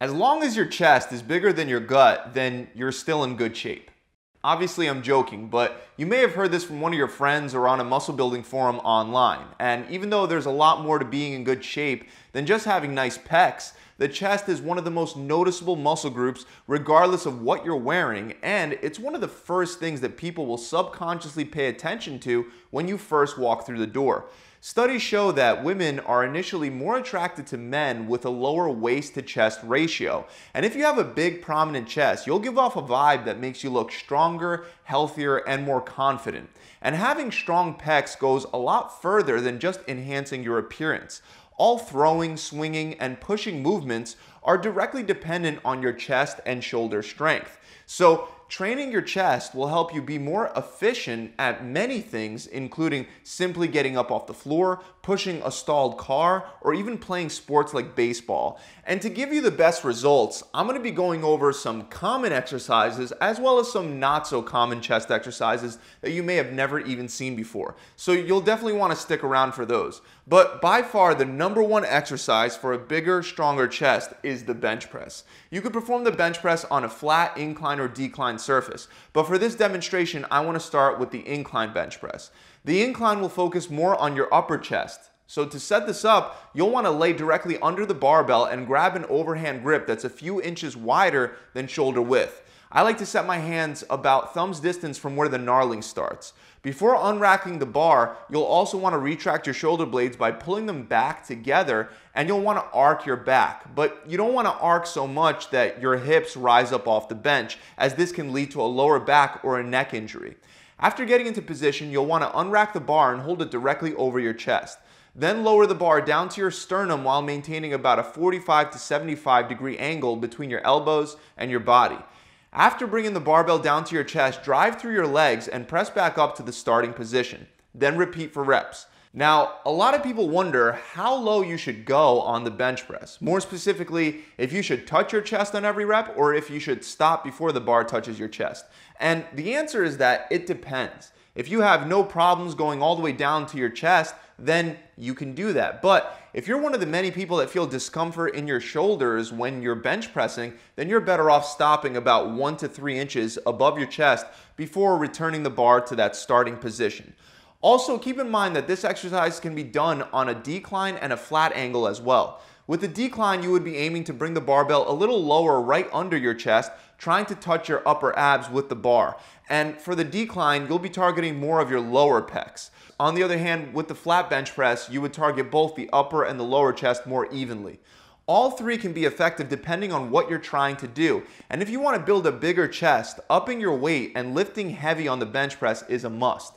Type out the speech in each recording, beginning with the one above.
As long as your chest is bigger than your gut, then you're still in good shape. Obviously, I'm joking, but you may have heard this from one of your friends or on a muscle building forum online. And even though there's a lot more to being in good shape than just having nice pecs, the chest is one of the most noticeable muscle groups regardless of what you're wearing, and it's one of the first things that people will subconsciously pay attention to when you first walk through the door. Studies show that women are initially more attracted to men with a lower waist to chest ratio. And if you have a big prominent chest, you'll give off a vibe that makes you look stronger, healthier, and more confident. And having strong pecs goes a lot further than just enhancing your appearance. All throwing, swinging, and pushing movements are directly dependent on your chest and shoulder strength. So, training your chest will help you be more efficient at many things, including simply getting up off the floor, pushing a stalled car, or even playing sports like baseball. And to give you the best results, I'm going to be going over some common exercises as well as some not so common chest exercises that you may have never even seen before. So you'll definitely want to stick around for those. But by far the #1 exercise for a bigger, stronger chest is the bench press. You could perform the bench press on a flat, incline, or decline surface. But for this demonstration, I want to start with the incline bench press. The incline will focus more on your upper chest. So to set this up, you'll want to lay directly under the barbell and grab an overhand grip that's a few inches wider than shoulder width. I like to set my hands about thumb's distance from where the gnarling starts. Before unracking the bar, you'll also want to retract your shoulder blades by pulling them back together, and you'll want to arc your back. But you don't want to arc so much that your hips rise up off the bench, as this can lead to a lower back or a neck injury. After getting into position, you'll want to unrack the bar and hold it directly over your chest. Then lower the bar down to your sternum while maintaining about a 45 to 75 degree angle between your elbows and your body. After bringing the barbell down to your chest, drive through your legs and press back up to the starting position. Then repeat for reps. Now, a lot of people wonder how low you should go on the bench press. More specifically, if you should touch your chest on every rep or if you should stop before the bar touches your chest. And the answer is that it depends. If you have no problems going all the way down to your chest, then you can do that. But if you're one of the many people that feel discomfort in your shoulders when you're bench pressing, then you're better off stopping about 1 to 3 inches above your chest before returning the bar to that starting position. Also, keep in mind that this exercise can be done on a decline and a flat angle as well. With the decline, you would be aiming to bring the barbell a little lower right under your chest, trying to touch your upper abs with the bar. And for the decline, you'll be targeting more of your lower pecs. On the other hand, with the flat bench press, you would target both the upper and the lower chest more evenly. All three can be effective depending on what you're trying to do. And if you want to build a bigger chest, upping your weight and lifting heavy on the bench press is a must.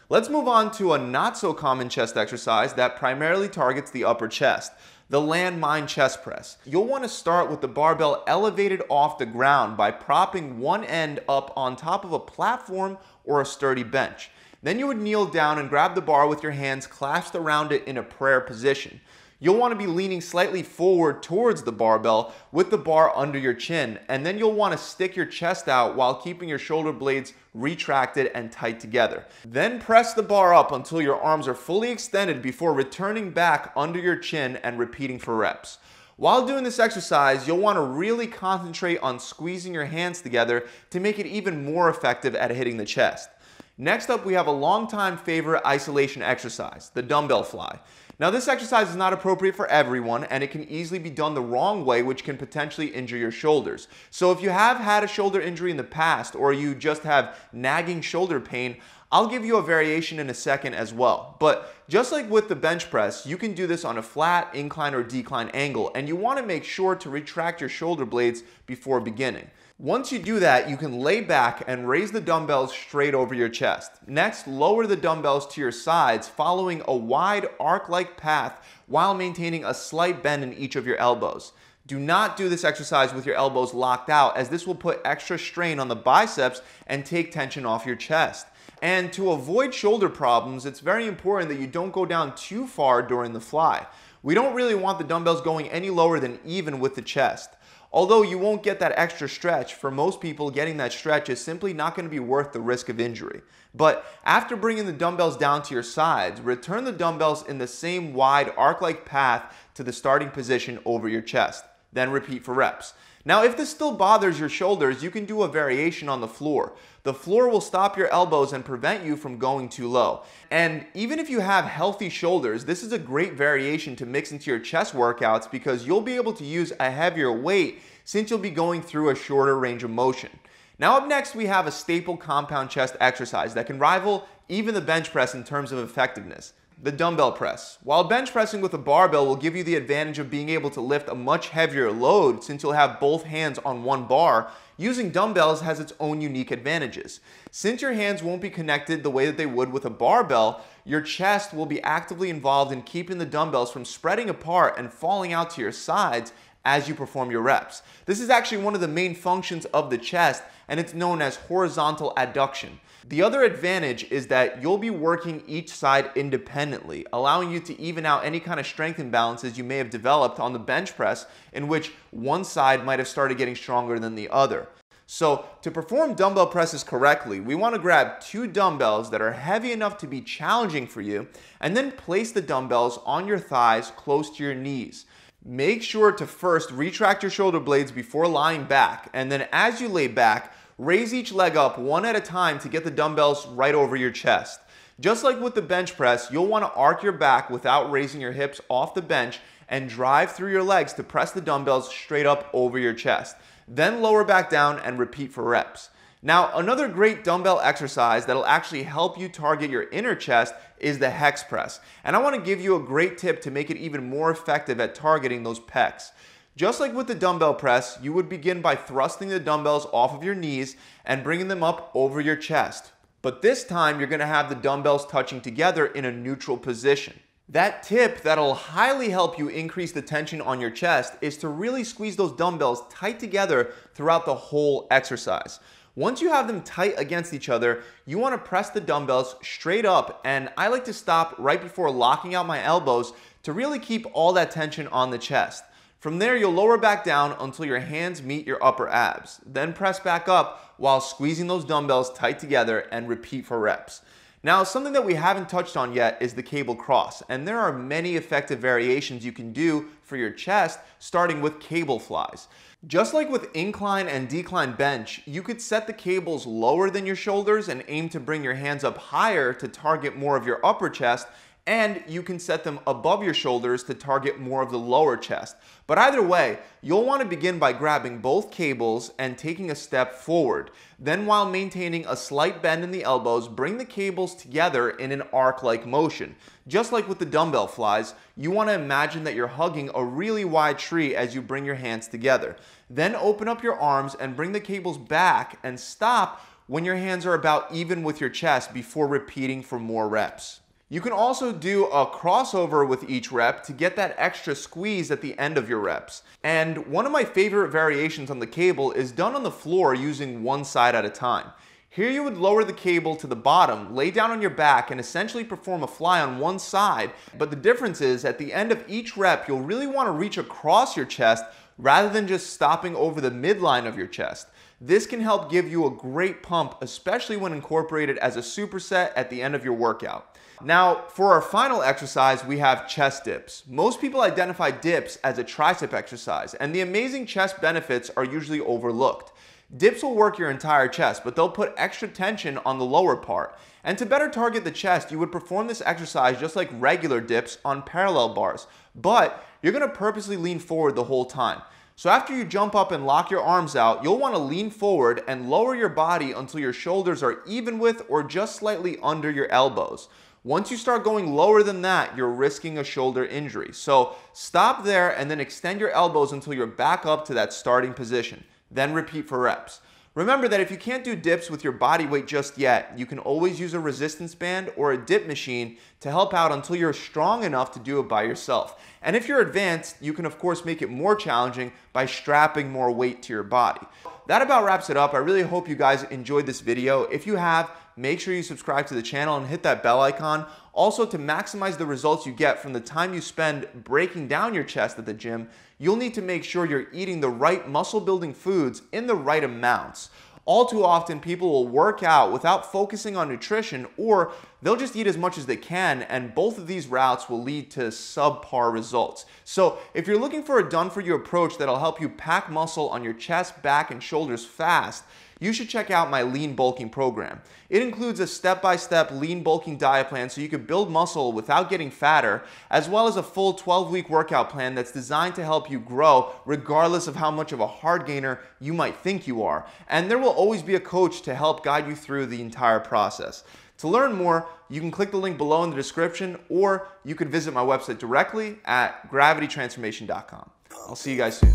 Let's move on to a not so common chest exercise that primarily targets the upper chest, the landmine chest press. You'll want to start with the barbell elevated off the ground by propping one end up on top of a platform or a sturdy bench. Then you would kneel down and grab the bar with your hands clasped around it in a prayer position. You'll want to be leaning slightly forward towards the barbell with the bar under your chin, and then you'll want to stick your chest out while keeping your shoulder blades retracted and tight together. Then press the bar up until your arms are fully extended before returning back under your chin and repeating for reps. While doing this exercise, you'll want to really concentrate on squeezing your hands together to make it even more effective at hitting the chest. Next up, we have a longtime favorite isolation exercise, the dumbbell fly. Now, this exercise is not appropriate for everyone, and it can easily be done the wrong way, which can potentially injure your shoulders. So if you have had a shoulder injury in the past, or you just have nagging shoulder pain, I'll give you a variation in a second as well. But just like with the bench press, you can do this on a flat, incline, or decline angle, and you want to make sure to retract your shoulder blades before beginning. Once you do that, you can lay back and raise the dumbbells straight over your chest. Next, lower the dumbbells to your sides, following a wide arc-like path while maintaining a slight bend in each of your elbows. Do not do this exercise with your elbows locked out, as this will put extra strain on the biceps and take tension off your chest. And to avoid shoulder problems, it's very important that you don't go down too far during the fly. We don't really want the dumbbells going any lower than even with the chest. Although you won't get that extra stretch, for most people getting that stretch is simply not going to be worth the risk of injury. But after bringing the dumbbells down to your sides, return the dumbbells in the same wide arc-like path to the starting position over your chest. then repeat for reps. Now, if this still bothers your shoulders, you can do a variation on the floor. The floor will stop your elbows and prevent you from going too low. And even if you have healthy shoulders, this is a great variation to mix into your chest workouts because you'll be able to use a heavier weight since you'll be going through a shorter range of motion. Now up next, we have a staple compound chest exercise that can rival even the bench press in terms of effectiveness. The dumbbell press. While bench pressing with a barbell will give you the advantage of being able to lift a much heavier load since you'll have both hands on one bar, using dumbbells has its own unique advantages. Since your hands won't be connected the way that they would with a barbell, your chest will be actively involved in keeping the dumbbells from spreading apart and falling out to your sides as you perform your reps. This is actually one of the main functions of the chest, and it's known as horizontal adduction. The other advantage is that you'll be working each side independently, allowing you to even out any kind of strength imbalances you may have developed on the bench press in which one side might have started getting stronger than the other. So to perform dumbbell presses correctly, we want to grab 2 dumbbells that are heavy enough to be challenging for you, and then place the dumbbells on your thighs close to your knees. Make sure to first retract your shoulder blades before lying back, and then as you lay back, raise each leg up one at a time to get the dumbbells right over your chest. Just like with the bench press, you'll want to arc your back without raising your hips off the bench and drive through your legs to press the dumbbells straight up over your chest. Then lower back down and repeat for reps. Now, another great dumbbell exercise that'll actually help you target your inner chest is the Hex Press. And I want to give you a great tip to make it even more effective at targeting those pecs. Just like with the dumbbell press, you would begin by thrusting the dumbbells off of your knees and bringing them up over your chest. But this time, you're going to have the dumbbells touching together in a neutral position. That tip that'll highly help you increase the tension on your chest is to really squeeze those dumbbells tight together throughout the whole exercise. Once you have them tight against each other, you want to press the dumbbells straight up, and I like to stop right before locking out my elbows to really keep all that tension on the chest. From there, you'll lower back down until your hands meet your upper abs. Then press back up while squeezing those dumbbells tight together and repeat for reps. Now, something that we haven't touched on yet is the cable cross, and there are many effective variations you can do for your chest, starting with cable flies. Just like with incline and decline bench, you could set the cables lower than your shoulders and aim to bring your hands up higher to target more of your upper chest, and you can set them above your shoulders to target more of the lower chest. But either way, you'll want to begin by grabbing both cables and taking a step forward. Then, while maintaining a slight bend in the elbows, bring the cables together in an arc-like motion. Just like with the dumbbell flies, you want to imagine that you're hugging a really wide tree as you bring your hands together. Then open up your arms and bring the cables back and stop when your hands are about even with your chest before repeating for more reps. You can also do a crossover with each rep to get that extra squeeze at the end of your reps. And one of my favorite variations on the cable is done on the floor using one side at a time. Here you would lower the cable to the bottom, lay down on your back, and essentially perform a fly on one side. But the difference is, at the end of each rep, you'll really want to reach across your chest rather than just stopping over the midline of your chest. This can help give you a great pump, especially when incorporated as a superset at the end of your workout. Now, for our final exercise, we have chest dips. Most people identify dips as a tricep exercise, and the amazing chest benefits are usually overlooked. Dips will work your entire chest, but they'll put extra tension on the lower part. And to better target the chest, you would perform this exercise just like regular dips on parallel bars, but you're going to purposely lean forward the whole time. So after you jump up and lock your arms out, you'll want to lean forward and lower your body until your shoulders are even with or just slightly under your elbows. Once you start going lower than that, you're risking a shoulder injury. So stop there and then extend your elbows until you're back up to that starting position. Then repeat for reps. Remember that if you can't do dips with your body weight just yet, you can always use a resistance band or a dip machine to help out until you're strong enough to do it by yourself. And if you're advanced, you can of course make it more challenging by strapping more weight to your body. That about wraps it up. I really hope you guys enjoyed this video. If you have, make sure you subscribe to the channel and hit that bell icon. Also, to maximize the results you get from the time you spend breaking down your chest at the gym, you'll need to make sure you're eating the right muscle building foods in the right amounts. All too often, people will work out without focusing on nutrition or they'll just eat as much as they can, and both of these routes will lead to subpar results. So if you're looking for a done-for-you approach that'll help you pack muscle on your chest, back, and shoulders fast, you should check out my lean bulking program. It includes a step-by-step lean bulking diet plan so you can build muscle without getting fatter, as well as a full 12-week workout plan that's designed to help you grow regardless of how much of a hard gainer you might think you are. And there will always be a coach to help guide you through the entire process. To learn more, you can click the link below in the description, or you can visit my website directly at gravitytransformation.com. I'll see you guys soon.